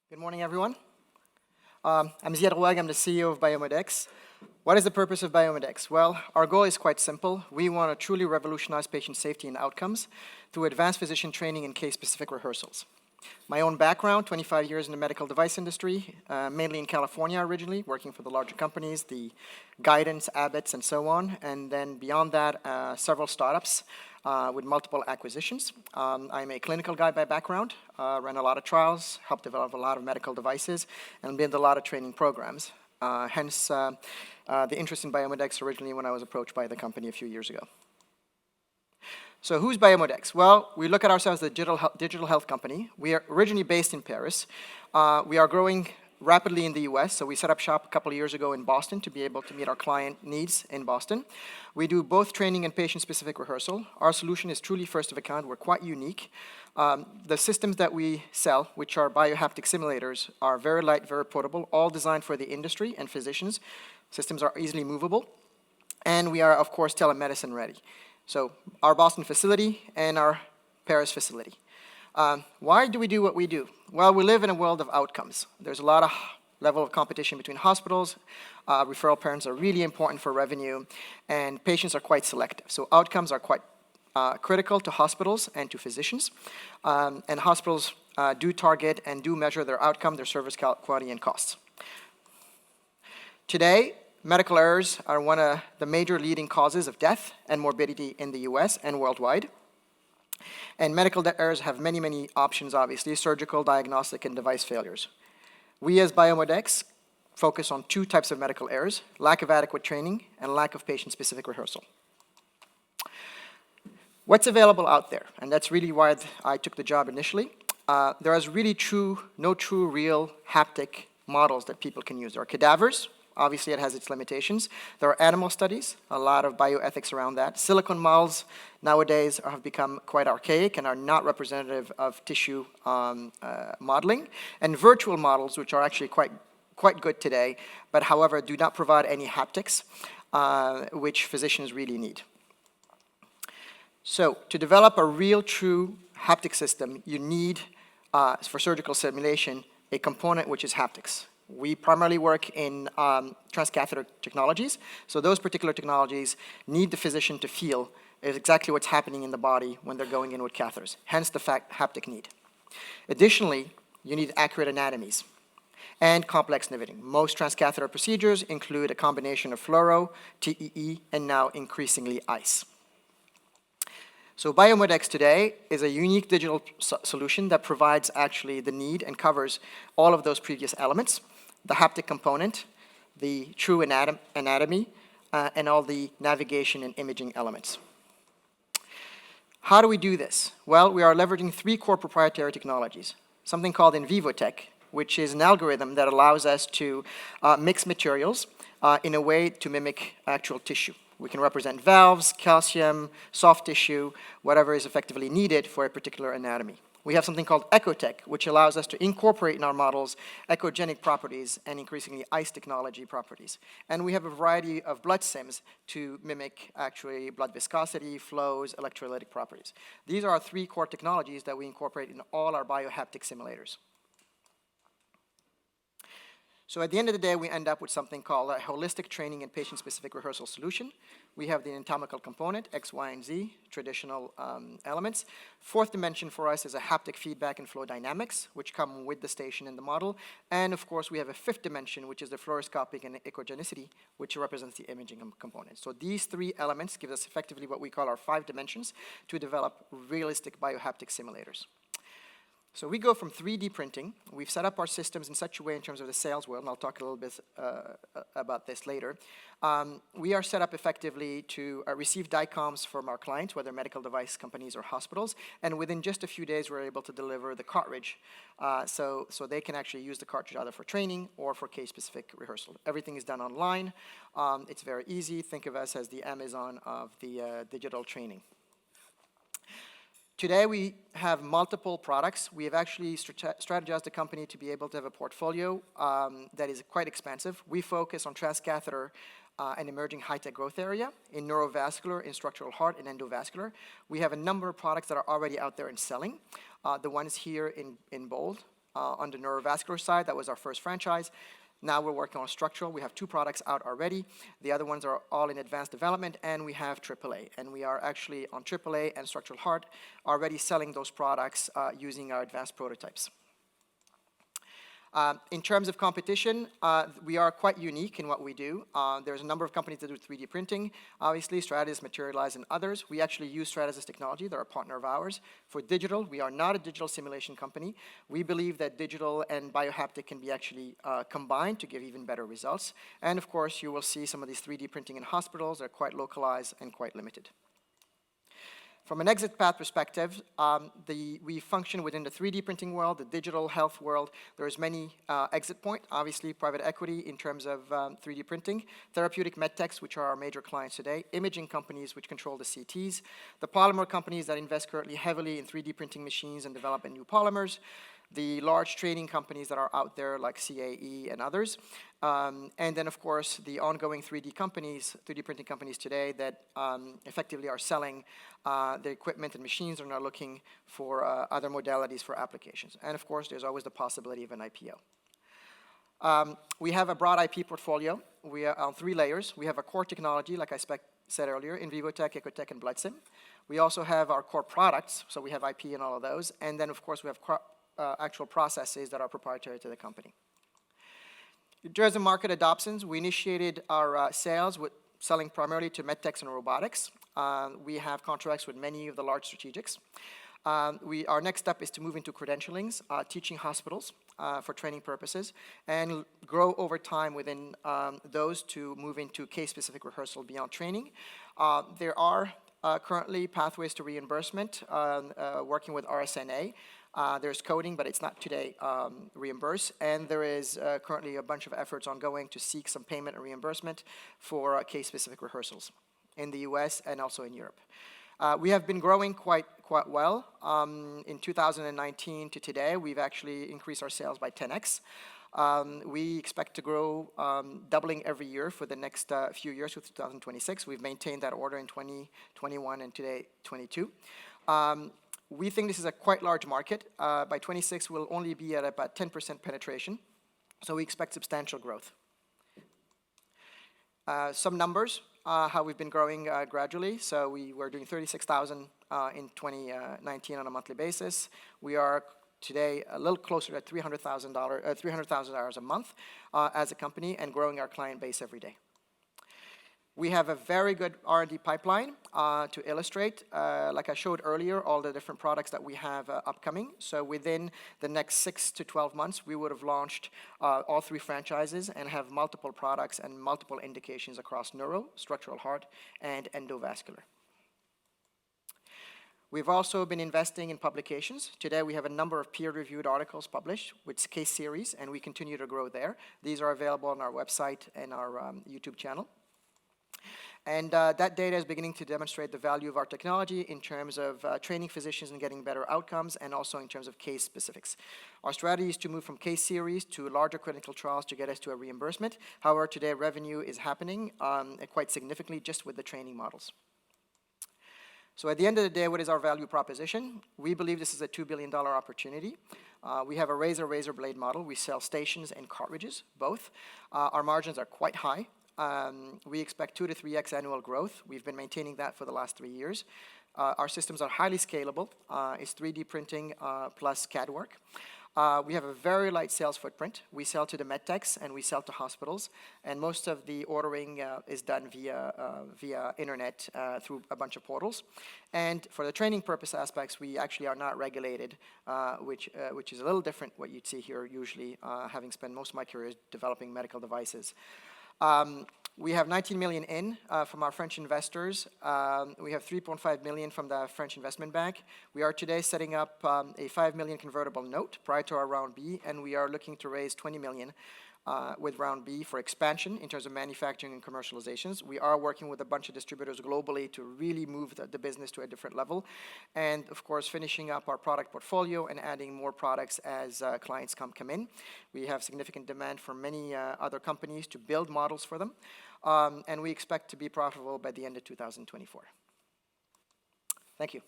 Good morning, everyone. I'm Ziad Rouag. I'm the CEO of BIOMODEX. What is the purpose of BIOMODEX? Well, our goal is quite simple. We want to truly revolutionize patient safety and outcomes through advanced physician training and case-specific rehearsals. My own background, 25 years in the medical device industry, mainly in California originally, working for the larger companies, the Guidance, Abbott's, and so on. And then beyond that, several startups with multiple acquisitions. I'm a clinical guy by background, ran a lot of trials, helped develop a lot of medical devices, and built a lot of training programs. Hence, the interest in BIOMODEX originally when I was approached by the company a few years ago. So who's BIOMODEX? Well, we look at ourselves as a digital health company. We are originally based in Paris. We are growing rapidly in the US, so we set up shop a couple of years ago in Boston to be able to meet our client needs in Boston. We do both training and patient-specific rehearsal. Our solution is truly first of a kind. We're quite unique. The systems that we sell, which are biohaptic simulators, are very light, very portable, all designed for the industry and physicians. Systems are easily movable. And we are, of course, telemedicine ready. So our Boston facility and our Paris facility. Why do we do what we do? Well, we live in a world of outcomes. There's a lot of level of competition between hospitals. Referral patterns are really important for revenue, and patients are quite selective. So outcomes are quite critical to hospitals and to physicians. And hospitals do target and do measure their outcome, their service quality, and costs. Today, medical errors are one of the major leading causes of death and morbidity in the US and worldwide. And medical errors have many, many options, obviously, surgical, diagnostic, and device failures. We as BIOMODEX focus on two types of medical errors: lack of adequate training and lack of patient-specific rehearsal. What's available out there? And that's really why I took the job initially. There is really no true, real haptic models that people can use. There are cadavers. Obviously, it has its limitations. There are animal studies, a lot of bioethics around that. Silicone models nowadays have become quite archaic and are not representative of tissue modeling. And virtual models, which are actually quite good today, but however, do not provide any haptics, which physicians really need. So to develop a real, true haptic system, you need, for surgical simulation, a component which is haptics. We primarily work in transcatheter technologies. So those particular technologies need the physician to feel exactly what's happening in the body when they're going in with catheters, hence the haptic need. Additionally, you need accurate anatomies and complex niveting. Most transcatheter procedures include a combination of fluoro, TEE, and now increasingly ICE. So BIOMODEX today is a unique digital solution that provides actually the need and covers all of those previous elements: the haptic component, the true anatomy, and all the navigation and imaging elements. How do we do this? Well, we are leveraging three core proprietary technologies. Something called in vivo tech, which is an algorithm that allows us to mix materials in a way to mimic actual tissue. We can represent valves, calcium, soft tissue, whatever is effectively needed for a particular anatomy. We have something called ecotech, which allows us to incorporate in our models echogenic properties and increasingly ICE technology properties. And we have a variety of blood sims to mimic actually blood viscosity, flows, electrolytic properties. These are our three core technologies that we incorporate in all our biohaptic simulators. So at the end of the day, we end up with something called a holistic training and patient-specific rehearsal solution. We have the anatomical component, X, Y, and Z, traditional elements. Fourth dimension for us is a haptic feedback and flow dynamics, which come with the station in the model. And of course, we have a fifth dimension, which is the fluoroscopic and echogenicity, which represents the imaging component. So these three elements give us effectively what we call our 5 dimensions to develop realistic biohaptic simulators. So we go from 3D printing. We've set up our systems in such a way in terms of the sales world, and I'll talk a little bit about this later. We are set up effectively to receive DICOMs from our clients, whether medical device companies or hospitals, and within just a few days, we're able to deliver the cartridge so they can actually use the cartridge either for training or for case-specific rehearsal. Everything is done online. It's very easy. Think of us as the Amazon of the digital training. Today, we have multiple products. We have actually strategized the company to be able to have a portfolio that is quite expansive. We focus on transcatheter and emerging high-tech growth area in neurovascular, in structural heart, and endovascular. We have a number of products that are already out there and selling. The ones here in bold on the neurovascular side. That was our first franchise. Now we're working on structural. We have 2 products out already. The other ones are all in advanced development, and we have AAA. And we are actually on AAA and structural heart already selling those products using our advanced prototypes. In terms of competition, we are quite unique in what we do. There's a number of companies that do 3D printing. Obviously, Stratus, Materialize, and others. We actually use Stratus' technology. They're a partner of ours. For digital, we are not a digital simulation company. We believe that digital and biohaptic can be actually combined to give even better results. And of course, you will see some of these 3D printing in hospitals. They're quite localized and quite limited. From an exit path perspective, we function within the 3D printing world, the digital health world. There's many exit points. Obviously, private equity in terms of 3D printing, therapeutic medtechs, which are our major clients today, imaging companies which control the CTs, the polymer companies that invest currently heavily in 3D printing machines and developing new polymers, the large training companies that are out there like CAE and others, and then of course the ongoing 3D printing companies today that effectively are selling their equipment and machines and are looking for other modalities for applications. And of course there's always the possibility of an IPO. We have a broad IP portfolio. We are on 3 layers. We have a core technology, like I said earlier, in vivo tech, ecotech, and blood sim. We also have our core products, so we have IP in all of those, and then of course we have actual processes that are proprietary to the company. In terms of market adoptions, we initiated our sales with selling primarily to medtechs and robotics. We have contracts with many of the large strategics. Our next step is to move into credentialings, teaching hospitals for training purposes, and grow over time within those to move into case-specific rehearsal beyond training. There are currently pathways to reimbursement, working with RSNA. There's coding, but it's not today reimbursed. And there is currently a bunch of efforts ongoing to seek some payment and reimbursement for case-specific rehearsals in the US and also in Europe. We have been growing quite well. In 2019 to today, we've actually increased our sales by 10x. We expect to grow doubling every year for the next few years with 2026. We've maintained that order in 2021 and today 22. We think this is a quite large market. By 26, we'll only be at about 10% penetration, so we expect substantial growth. Some numbers, how we've been growing gradually. So we were doing 36,000 in 2019 on a monthly basis. We are today a little closer to $300,000 a month as a company, and growing our client base every day. We have a very good R&D pipeline to illustrate, like I showed earlier, all the different products that we have upcoming. So within the next 6 to 12 months, we would have launched all 3 franchises and have multiple products and multiple indications across neuro, structural heart, and endovascular. We've also been investing in publications. Today we have a number of peer-reviewed articles published with case series, and we continue to grow there. These are available on our website and our YouTube channel. And that data is beginning to demonstrate the value of our technology in terms of training physicians and getting better outcomes, and also in terms of case specifics. Our strategy is to move from case series to larger clinical trials to get us to a reimbursement. However, today revenue is happening quite significantly just with the training models. So at the end of the day, what is our value proposition? We believe this is a $2 billion opportunity. We have a razor blade model. We sell stations and cartridges, both. Our margins are quite high. We expect 2 to 3x annual growth. We've been maintaining that for the last 3 years. Our systems are highly scalable. It's 3D printing plus CAD work. We have a very light sales footprint. We sell to the medtechs and we sell to hospitals, and most of the ordering is done via internet through a bunch of portals. And for the training purpose aspects, we actually are not regulated, which is a little different what you'd see here usually, having spent most of my career developing medical devices. We have 19 million in from our French investors. We have 3.5 million from the French Investment Bank. We are today setting up a 5 million convertible note prior to our round B, and we are looking to raise 20 million with round B for expansion in terms of manufacturing and commercializations. We are working with a bunch of distributors globally to really move the business to a different level. And of course, finishing up our product portfolio and adding more products as clients come in. We have significant demand from many other companies to build models for them. And we expect to be profitable by the end of 2024. Thank you.